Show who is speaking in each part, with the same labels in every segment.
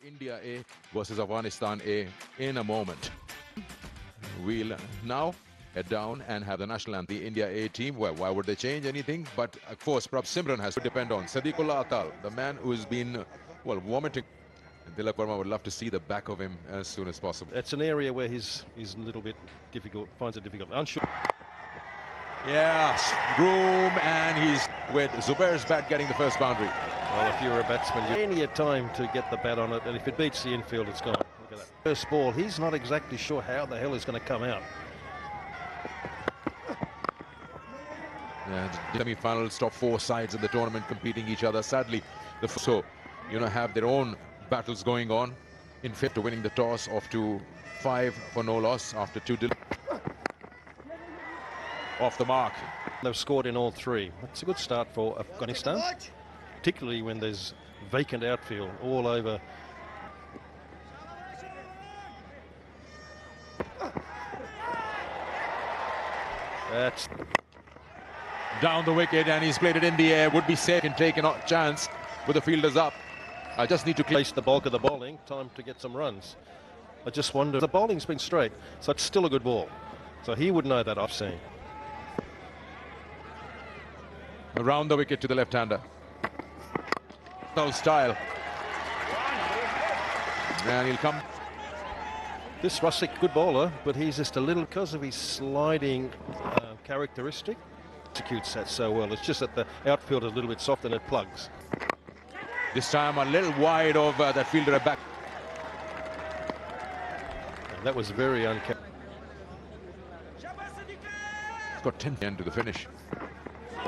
Speaker 1: India A versus Afghanistan A in a moment. We'll now head down and have the national anthem. The India A team, well, why would they change anything? But of course, perhaps Simran has to depend on Sadiqullah Atal, the man who's been, well, vomiting. Tilak Verma would love to see the back of him as soon as possible.
Speaker 2: It's an area where he's a little bit difficult, finds it difficult, unsure.
Speaker 1: Yes, Groom, and he's with Zubair's bat getting the first boundary.
Speaker 2: Well, if you're a batsman, you need a time to get the bat on it, and if it beats the infield, it's gone. Look at that. First ball, he's not exactly sure how the hell it's going to come out.
Speaker 1: Yeah, the semi-finals, top four sides in the tournament competing each other. Sadly, have their own battles going on. In fifth to winning the toss, off to 5 for no loss after 2 off the mark.
Speaker 2: They've scored in all 3. That's a good start for Afghanistan, particularly when there's vacant outfield all over. That's
Speaker 1: down the wicket, and he's played it in the air. Would be safe and take a chance with the fielders up. I just need to
Speaker 2: place the bulk of the bowling. Time to get some runs. I just wonder, the bowling's been straight, so it's still a good ball. So he would know that, I've seen.
Speaker 1: Around the wicket to the left-hander. No style. And he'll come.
Speaker 2: This Rustic, good bowler, but he's just a little, because of his sliding characteristic, executes that so well. It's just that the outfield is a little bit soft and it plugs.
Speaker 1: This time a little wide of that fielder at back.
Speaker 2: And that was very unkept.
Speaker 1: He's got 10 end to the finish.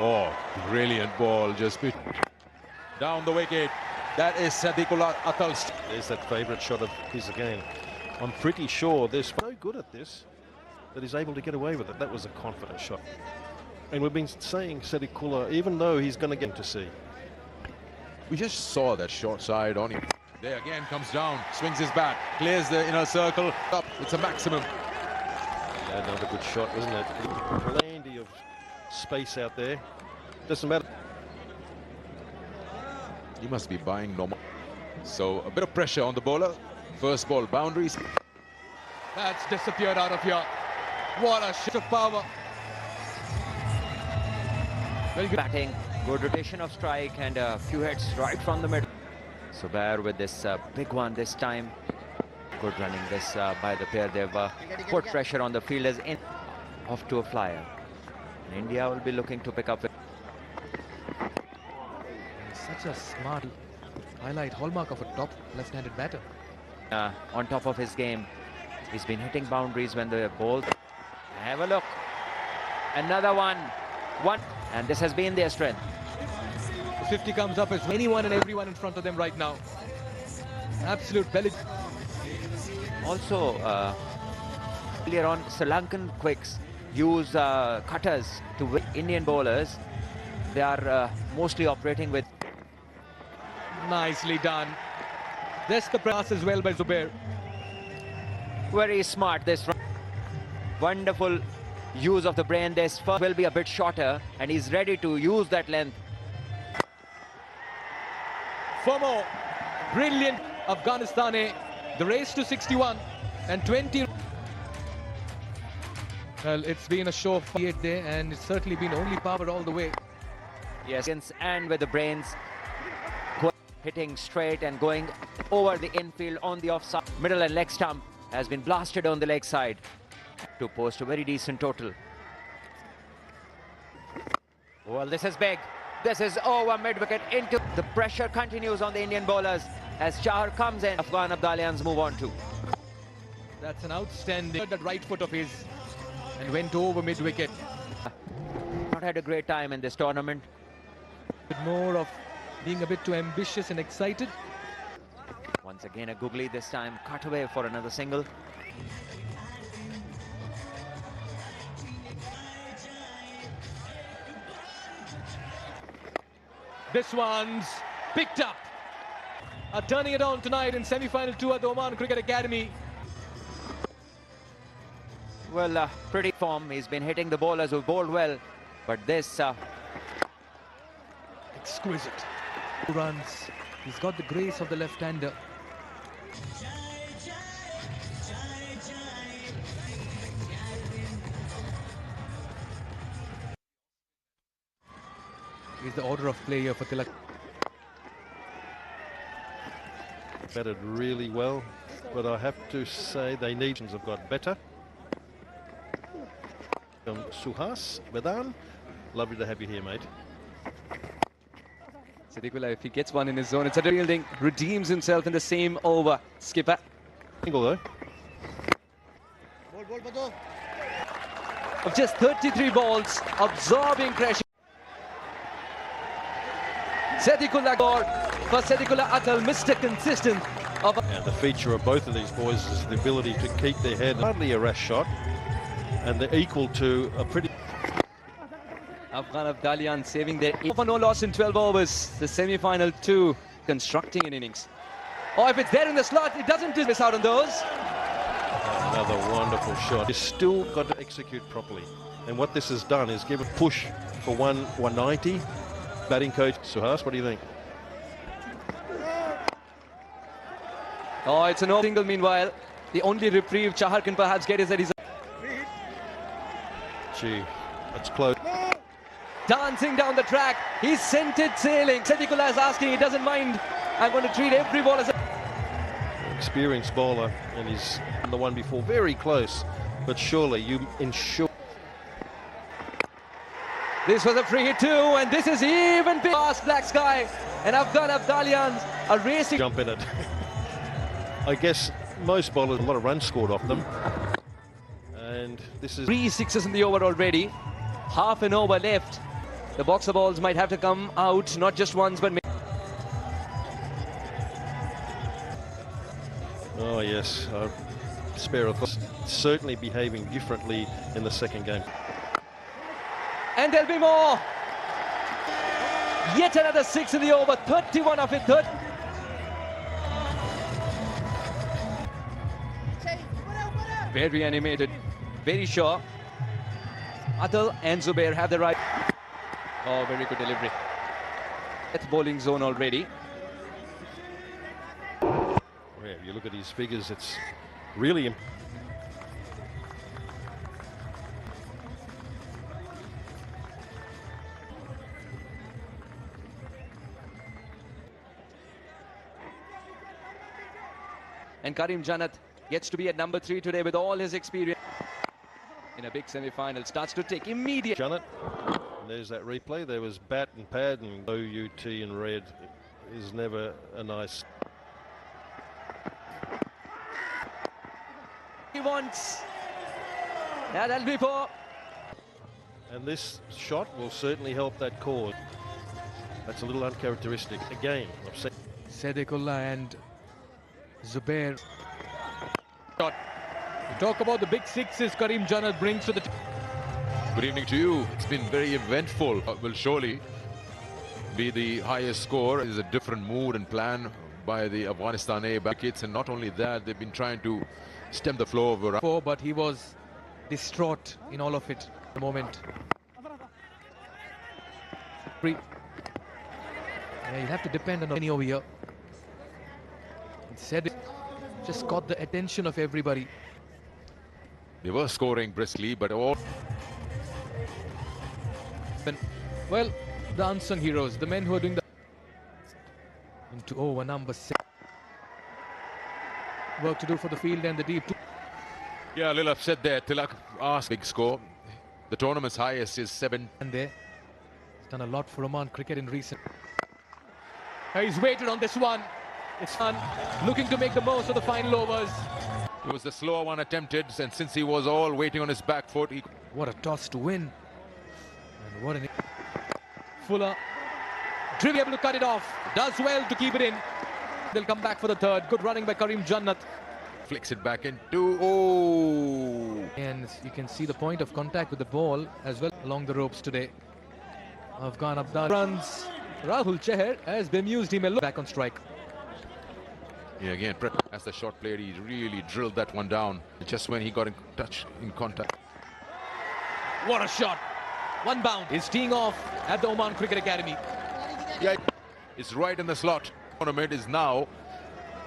Speaker 1: Oh, brilliant ball, just down the wicket. That is Sadiqullah Atal.
Speaker 2: There's that favourite shot of his again. I'm pretty sure they're so good at this that he's able to get away with it. That was a confident shot. And we've been saying Sadiqullah, even though he's going to get to see.
Speaker 1: We just saw that short side on him. There again, comes down, swings his bat, clears the inner circle, up. It's a maximum.
Speaker 2: Yeah, another good shot, wasn't it? Plenty of space out there. Doesn't matter.
Speaker 1: He must be buying normal. So a bit of pressure on the bowler. First ball boundaries.
Speaker 3: That's disappeared out of here. What a shift of power.
Speaker 4: Very good batting, good rotation of strike, and a few hits right from the middle. Zubair with this big one this time. Good running this by the pair. They've put pressure on the fielders in. Off to a flyer. And India will be looking to pick up.
Speaker 3: Such a smart highlight, hallmark of a top left-handed batter.
Speaker 4: On top of his game, he's been hitting boundaries when they're bowled. Have a look. Another one. And this has been their strength.
Speaker 3: The 50 comes up as anyone and everyone in front of them right now. Absolute belly.
Speaker 4: Also, earlier on, Sri Lankan quicks use cutters to win Indian bowlers. They are mostly operating with.
Speaker 3: Nicely done. That's the pass as well by Zubair.
Speaker 4: Very smart this run. Wonderful use of the brain. This first will be a bit shorter, and he's ready to use that length.
Speaker 3: For more, brilliant Afghanistan A. The race to 61 and 20. Well, it's been a show of fight there, and it's certainly been only power all the way.
Speaker 4: Yes, and with the brains hitting straight and going over the infield on the offside. Middle and leg stump has been blasted on the leg side to post a very decent total. Well, this is big. This is over mid-wicket into. The pressure continues on the Indian bowlers as Chahar comes in. Afghan Abdalians move on to.
Speaker 3: That's an outstanding. That right foot of his and went over mid-wicket.
Speaker 4: Not had a great time in this tournament.
Speaker 3: More of being a bit too ambitious and excited.
Speaker 4: Once again a googly, this time cut away for another single.
Speaker 3: This one's picked up. Turning it on tonight in semi-final 2 at the Oman Cricket Academy.
Speaker 4: Well, pretty form. He's been hitting the bowlers who bowled well, but this
Speaker 3: exquisite runs. He's got the grace of the left-hander. He's the order of play here for Tilak.
Speaker 2: Batted really well, but I have to say they have got better. Suhas, Vedan, lovely to have you here, mate.
Speaker 3: Sedikula, if he gets one in his zone, it's a fielding, redeems himself in the same over. Skipper.
Speaker 2: Single though.
Speaker 3: Of just 33 balls, absorbing pressure. Sedikula for Sedikula Atal, Mr. Consistent.
Speaker 2: And the feature of both of these boys is the ability to keep their head. Hardly a rash shot, and they're equal to a pretty...
Speaker 3: Afghan Dalian saving their 8 for no loss in 12 overs. The semi-final 2 constructing an innings. Oh, if it's there in the slot, it doesn't miss out on those.
Speaker 2: Another wonderful shot. He's still got to execute properly. And what this has done is give a push for 190. Batting coach Suhas, what do you think?
Speaker 3: Oh, it's an single meanwhile. The only reprieve Chahar can perhaps get is that he's...
Speaker 2: Gee, that's close.
Speaker 3: Dancing down the track, he's sent it sailing. Sedikula is asking, he doesn't mind. I'm going to treat every ball as a...
Speaker 2: Experienced bowler, and he's the one before, very close. But surely you ensure...
Speaker 3: This was a free hit too, and this is even past black sky. And Afghan Abdalians are racing.
Speaker 2: Jump in it. I guess most bowlers, a lot of runs scored off them. And this is...
Speaker 3: 3 sixes in the over already. Half an over left. The boxer balls might have to come out, not just once, but...
Speaker 2: Oh yes, Spare certainly behaving differently in the second game.
Speaker 3: And there'll be more. Yet another 6 in the over, 31 of it. Very animated, very sure. Atal and Zubair have the right. Oh, very good delivery. At bowling zone already.
Speaker 2: Yeah, you look at his figures, it's really...
Speaker 3: And Karim Janat gets to be at number 3 today with all his experience. In a big semi-final, starts to take immediate...
Speaker 2: Janat, and there's that replay. There was bat and pad and OUT in red is never a nice...
Speaker 3: He wants. Yeah, that'll be 4.
Speaker 2: And this shot will certainly help that cause. That's a little uncharacteristic. Again, I've said...
Speaker 3: Sedikula and Zubair. You talk about the big 6s Karim Janat brings to the...
Speaker 1: Good evening to you. It's been very eventful. Will surely be the highest score. It is a different mood and plan by the Afghanistan A wickets, and not only that, they've been trying to stem the flow of...
Speaker 3: But he was distraught in all of it at the moment. Yeah, you'll have to depend on any over here. Instead, it just caught the attention of everybody.
Speaker 1: They were scoring briskly, but all...
Speaker 3: Well, the unsung heroes, the men who are doing the... Into over number 6. Work to do for the field and the deep.
Speaker 1: Yeah, a little upset there. Tilak asked big score. The tournament's highest is 7.
Speaker 3: And there, he's done a lot for Oman cricket in recent. He's waited on this one. It's fun. Looking to make the most of the final overs.
Speaker 1: It was the slower one attempted, and since he was all waiting on his back foot, he...
Speaker 3: What a toss to win. And what an... Fuller. Driven able to cut it off. Does well to keep it in. They'll come back for the third. Good running by Karim Janat.
Speaker 1: Flicks it back into... Oh!
Speaker 3: And you can see the point of contact with the ball as well along the ropes today. Afghan Abdal runs. Rahul Chahar has bemused him a look back on strike.
Speaker 1: Yeah, again, as the shot player, he really drilled that one down just when he got in touch, in contact.
Speaker 3: What a shot. One bound. He's teeing off at the Oman Cricket Academy.
Speaker 1: Yeah, it's right in the slot. Tournament is now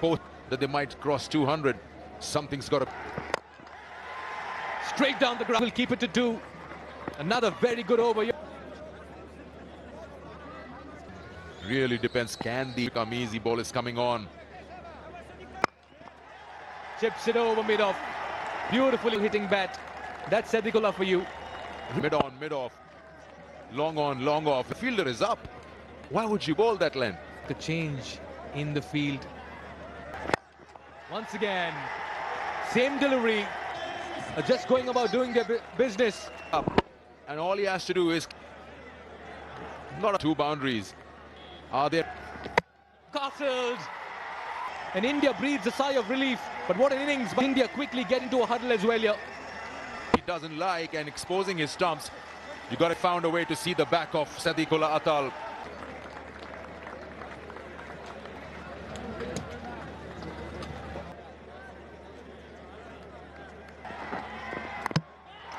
Speaker 1: post that they might cross 200. Something's got to...
Speaker 3: Straight down the ground. Will keep it to 2. Another very good over.
Speaker 1: Really depends. Can the become easy? Ball is coming on.
Speaker 3: Chips it over mid-off. Beautifully hitting bat. That's Saddiqullah for you.
Speaker 1: Mid-on, mid-off. Long on, long off. The fielder is up. Why would you bowl that length?
Speaker 3: The change in the field. Once again, same delivery. Just going about doing their business.
Speaker 1: Up. And all he has to do is... Not 2 boundaries. Are there...
Speaker 3: Castled. And India breathes a sigh of relief. But what an innings. But India quickly get into a huddle as well here.
Speaker 1: He doesn't like and exposing his stumps. You got to find a way to see the back of Saddiqullah Atal.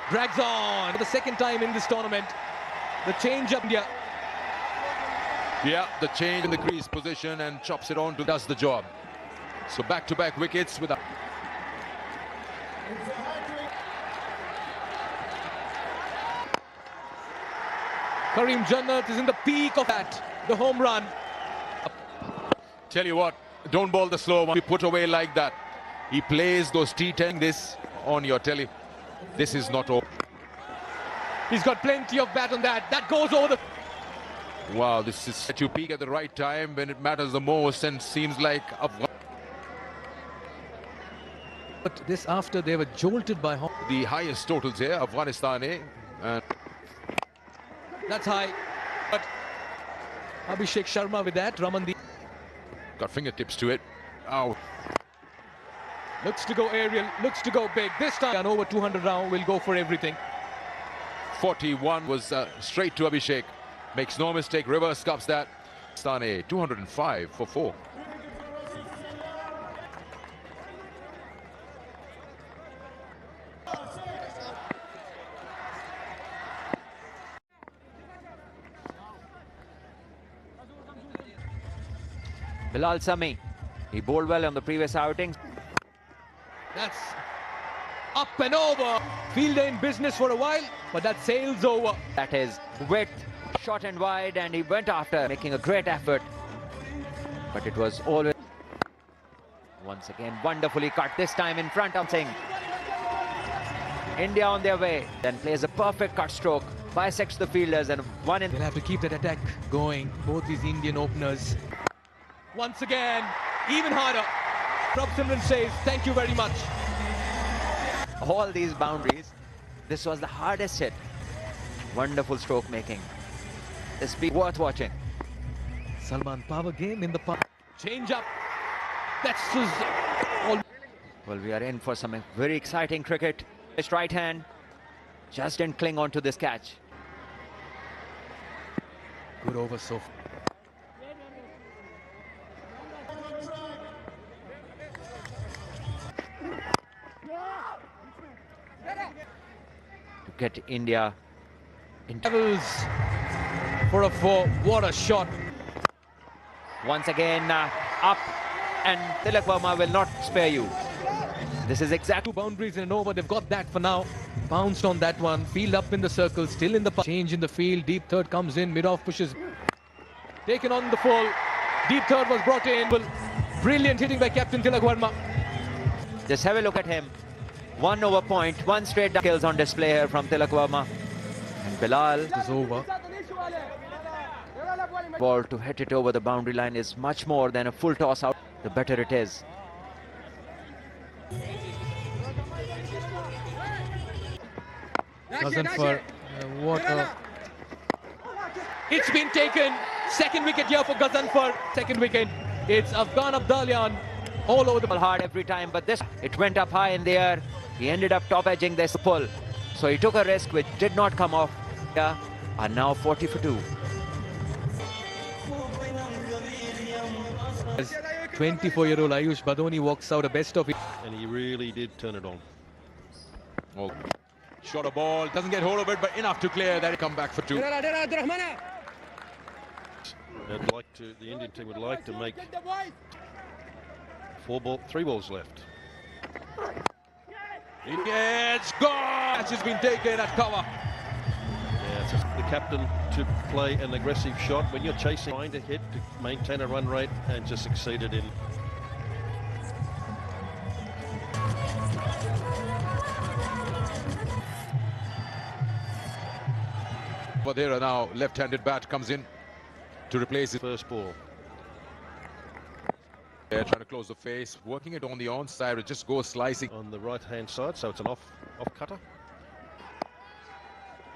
Speaker 3: Drags on for the second time in this tournament. The change up India.
Speaker 1: Yeah, the change in the crease position and chops it on to does the job. So back-to-back wickets with a...
Speaker 3: Karim Jannat is in the peak of that. The home run.
Speaker 1: Tell you what, don't bowl the slow one. Be put away like that. He plays those T10 this on your telly. This is not over.
Speaker 3: He's got plenty of bat on that. That goes over the...
Speaker 1: Wow, this is set you peak at the right time when it matters the most and seems like...
Speaker 3: But this after they were jolted by...
Speaker 1: The highest totals here, Afghanistan, and
Speaker 3: that's high. But Abhishek Sharma with that. Ramandeep
Speaker 1: got fingertips to it. Ow.
Speaker 3: looks to go aerial, looks to go big. This time, and over 200 round, will go for everything.
Speaker 1: 41 was straight to Abhishek. Makes no mistake, reverse cups that. Stane, 205 for 4.
Speaker 4: Bilal Sami, he bowled well on the previous outings.
Speaker 3: That's up and over. Fielder in business for a while, but that sails over.
Speaker 4: That is width, short and wide, and he went after, making a great effort. But it was always... Once again, wonderfully cut, this time in front of Singh. India on their way, then plays a perfect cut stroke, bisects the fielders and one in...
Speaker 3: They'll have to keep that attack going, both these Indian openers. Once again, even harder. Rob Simran says, thank you very much.
Speaker 4: All these boundaries, this was the hardest hit. Wonderful stroke making. This be worth watching.
Speaker 3: Salman power game in the change up. That's all.
Speaker 4: Well, we are in for some very exciting cricket. His right hand just didn't cling on to this catch.
Speaker 3: Good over so far.
Speaker 4: To get India in
Speaker 3: Levels for a 4. What a shot.
Speaker 4: once again up, and Tilak Verma will not spare you. This is exactly
Speaker 3: 2 boundaries in an over. They've got that for now. Bounced on that one. Field up in the circle. Still in the change in the field. Deep third comes in. Mid-off pushes. Taken on the full. Deep third was brought in. Brilliant hitting by Captain Tilak Verma.
Speaker 4: Just have a look at him. 1 over point, 1 straight down kills on display here from Tilak Verma. And Bilal
Speaker 3: Is over.
Speaker 4: ball to hit it over the boundary line is much more than a full toss out. The better it is.
Speaker 3: Gazanfar, what a... It's been taken. Second wicket here for Gazanfar. Second wicket. It's Afghan Abdalian all over the
Speaker 4: Ball hard every time, but this, it went up high in the air. He ended up top edging this pull. So he took a risk which did not come off. Yeah, are now 40 for 2.
Speaker 3: As 24-year-old Ayush Badoni walks out a best of it.
Speaker 2: And he really did turn it on.
Speaker 1: Oh, shot a ball, doesn't get hold of it, but enough to clear that. Come back for 2.
Speaker 2: I'd like to, the Indian team would like to make Three balls left.
Speaker 1: It's gone! Match has been taken at cover.
Speaker 2: Yeah, it's just the captain to play an aggressive shot when you're chasing, trying to hit to maintain a run rate, and just succeeded in.
Speaker 1: Vadera now, left-handed bat comes in to replace his
Speaker 2: First ball.
Speaker 1: trying to close the face, working it on the onside, it just goes slicing.
Speaker 2: On the right-hand side, so it's an off cutter.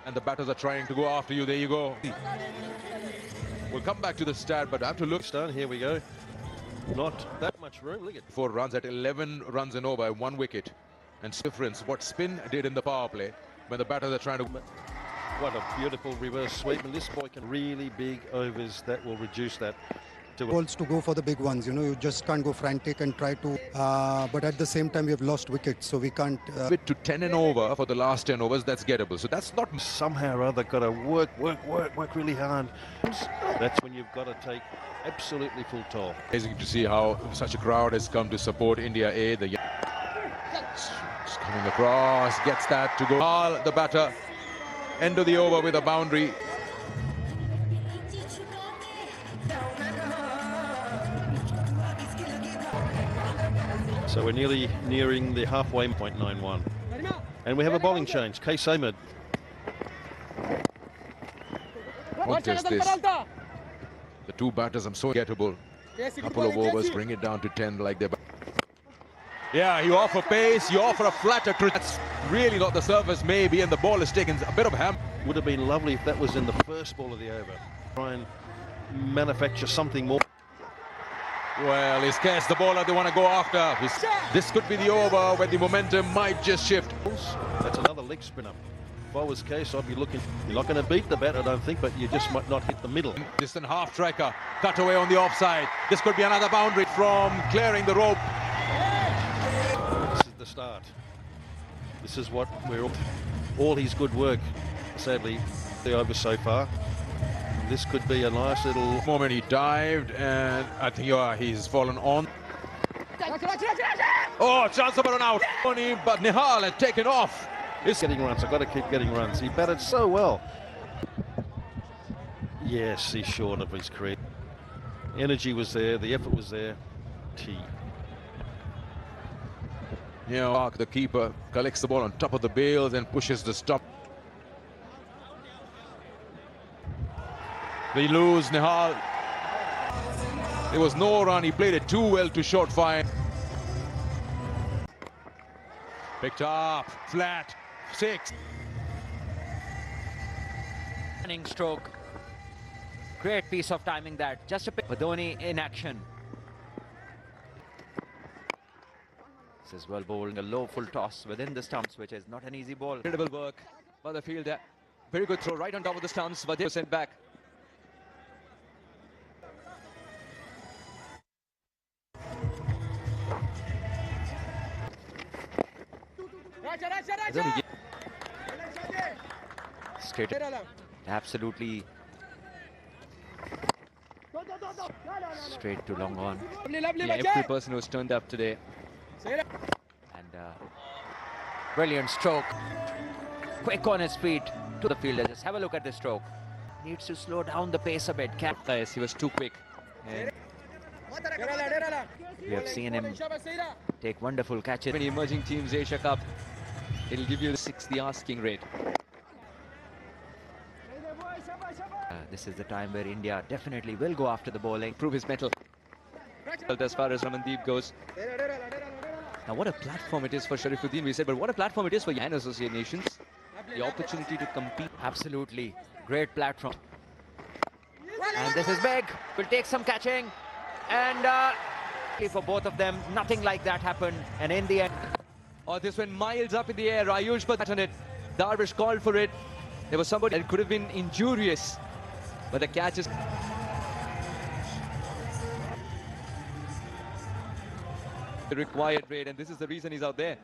Speaker 1: And the batters are trying to go after you. There you go. We'll come back to the stat, but I have to look.
Speaker 2: Stone, here we go. Not that much room. Look at
Speaker 1: 4 runs at 11 runs and over, 1 wicket. And difference, what spin did in the power play when the batters are trying to.
Speaker 2: What a beautiful reverse sweep, and this boy can really big overs that will reduce that.
Speaker 5: Balls to go for the big ones, you know, you just can't go frantic and try to, but at the same time we have lost wickets, so we can't.
Speaker 1: Bit to 10 and over for the last 10 overs, that's gettable. So that's not.
Speaker 2: Somehow or other got to work really hard. That's when you've got to take absolutely full toll.
Speaker 1: Amazing to see how such a crowd has come to support India A. It's coming across, gets that to go. The batter, end of the over with a boundary.
Speaker 2: So we're nearly nearing the halfway point, 9-1. And we have a bowling change. Case Ahmed.
Speaker 1: What is this? The 2 batters, I'm so gettable. Couple of overs, bring it down to 10 like they're. Yeah, you offer pace, you offer a flatter. That's really not the surface, maybe, and the ball is taken a bit of ham.
Speaker 2: Would have been lovely if that was in the first ball of the over. Try and manufacture something more.
Speaker 1: Well, he's cast the ball they want to go after. This could be the over where the momentum might just shift.
Speaker 2: That's another leg spinner. If I was Case, I'd be looking. You're not going to beat the bat, I don't think, but you just might not hit the middle.
Speaker 1: Distant half striker, cut away on the offside. This could be another boundary from clearing the rope.
Speaker 2: This is the start. This is what we're all his good work. Sadly, the over so far. This could be a nice little
Speaker 1: moment. He dived, and I think he's fallen on. Oh, chance of an out. But Nihal had taken off.
Speaker 2: He's getting runs. I've got to keep getting runs. He batted so well. Yes, he's short of his career. Energy was there. The effort was there. T.
Speaker 1: The keeper collects the ball on top of the bails and pushes the stump. They lose, Nihal. There was no run. He played it too well to short fire. Picked up, flat, 6.
Speaker 4: Running stroke. Great piece of timing that. Just a pick. Badoni in action. This is well bowled. A low full toss within the stumps, which is not an easy ball.
Speaker 3: Incredible work by the fielder. Very good throw right on top of the stumps. Vadera sent back.
Speaker 4: Straight, absolutely straight to long on.
Speaker 3: Yeah, every person who's turned up today.
Speaker 4: And brilliant stroke. Quick on his feet to the fielder. Just have a look at the stroke. Needs to slow down the pace a bit.
Speaker 3: Yes, he was too quick. And
Speaker 4: we have seen him take wonderful catches.
Speaker 3: when emerging teams Asia Cup, it'll give you the asking rate.
Speaker 4: This is the time where India definitely will go after the bowling.
Speaker 3: Prove his mettle. As far as Ramandeep goes. Now what a platform it is for Sharifuddin, we said, but what a platform it is for Yan Associate Nations. The opportunity to compete.
Speaker 4: Absolutely. Great platform. And this is big. Will take some catching. And for both of them, nothing like that happened. And in the end...
Speaker 3: Oh, this went miles up in the air. Ayush put on it. Darvish called for it. There was somebody that could have been injurious. But the catch is... the required rate, and this is the reason he's out there.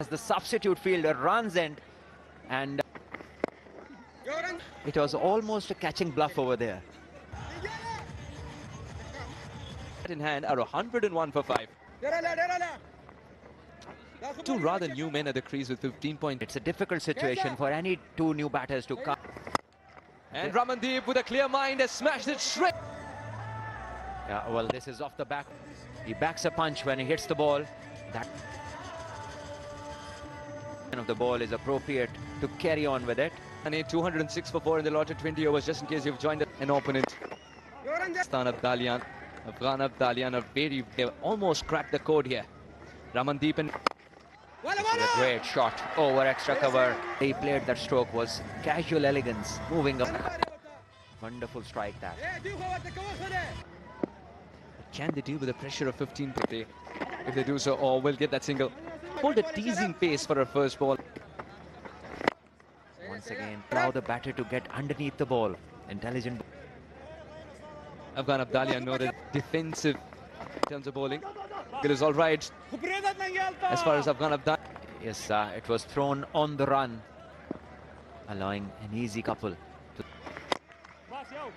Speaker 4: As the substitute fielder runs in, and it was almost a catching bluff over there.
Speaker 3: In hand are 101 for 5. Two rather new men at the crease with 15 points.
Speaker 4: It's a difficult situation for any two new batters to come.
Speaker 3: And Ramandeep with a clear mind has smashed it straight.
Speaker 4: Yeah, well, this is off the back. He backs a punch when he hits the ball. That of the ball is appropriate to carry on with it.
Speaker 3: And a 206 for 4 in the allotted 20 overs, just in case you've joined an opponent. Afghan Abdalian they almost cracked the code here. Ramandeep and
Speaker 4: This is a great shot over extra cover. He played that stroke was casual elegance, moving up. Wonderful strike that.
Speaker 3: can they deal with the pressure of 15 if they do so, or will get that single? Hold a teasing pace for a first ball.
Speaker 4: Once again, allow the batter to get underneath the ball. Intelligent.
Speaker 3: Afghan Abdalian know the defensive in terms of bowling. It is all right as far as Afghan Abdalian.
Speaker 4: Yes, it was thrown on the run, allowing an easy couple.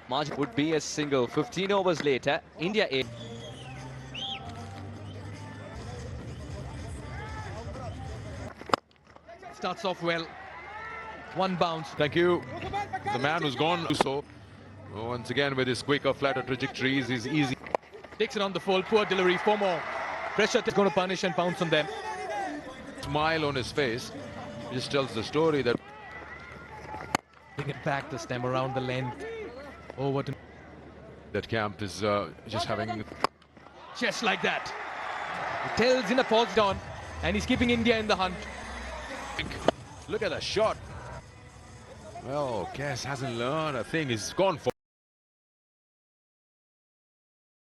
Speaker 3: Margin would be a single. 15 overs later, India 8. Starts off well. One bounce.
Speaker 1: Thank you. The man who's gone so once again with his quicker, flatter trajectories is easy.
Speaker 3: Takes it on the full. Poor delivery. 4 more. Pressure is going to punish and pounce on them.
Speaker 1: Smile on his face just tells the story that
Speaker 3: Bring it back this time around the length. Over to
Speaker 1: that Camp is just having
Speaker 3: just like that. He tells in a pause down, and he's keeping India in the hunt.
Speaker 1: Look at that shot. Well, Cass hasn't learned a thing. He's gone for